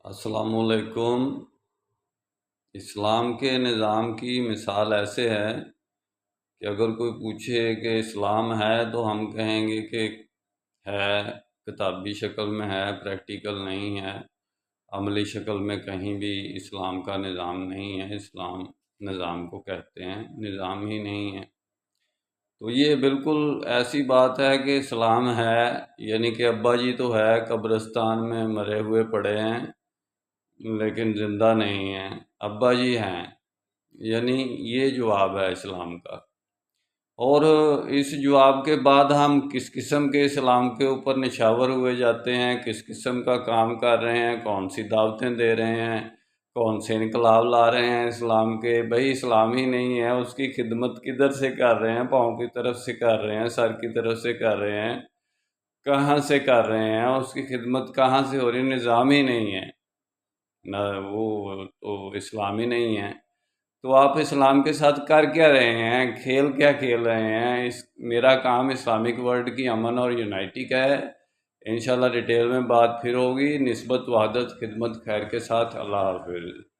السلام علیکم۔ اسلام کے نظام کی مثال ایسے ہے کہ اگر کوئی پوچھے کہ اسلام ہے تو ہم کہیں گے کہ ہے، کتابی شکل میں ہے، پریکٹیکل نہیں ہے، عملی شکل میں کہیں بھی اسلام کا نظام نہیں ہے۔ اسلام نظام کو کہتے ہیں، نظام ہی نہیں ہے۔ تو یہ بالکل ایسی بات ہے کہ اسلام ہے، یعنی کہ ابا جی تو ہے، قبرستان میں مرے ہوئے پڑے ہیں لیکن زندہ نہیں ہیں، ابا جی ہیں، یعنی یہ جواب ہے اسلام کا۔ اور اس جواب کے بعد ہم کس قسم کے اسلام کے اوپر نچھاور ہوئے جاتے ہیں، کس قسم کا کام کر رہے ہیں، کون سی دعوتیں دے رہے ہیں، کون سے انقلاب لا رہے ہیں اسلام کے۔ بھئی اسلام ہی نہیں ہے، اس کی خدمت کدھر سے کر رہے ہیں؟ پاؤں کی طرف سے کر رہے ہیں، سر کی طرف سے کر رہے ہیں، کہاں سے کر رہے ہیں؟ اس کی خدمت کہاں سے ہو رہی ہے؟ نظام ہی نہیں ہے نہ، وہ تو اسلامی نہیں ہے۔ تو آپ اسلام کے ساتھ کر کیا رہے ہیں؟ کھیل کیا کھیل رہے ہیں؟ میرا کام اسلامک ورلڈ کی امن اور یونائٹی کا ہے۔ انشاءاللہ ڈیٹیل میں بات پھر ہوگی۔ نسبت، وحدت، خدمت، خیر کے ساتھ۔ اللہ حافظ۔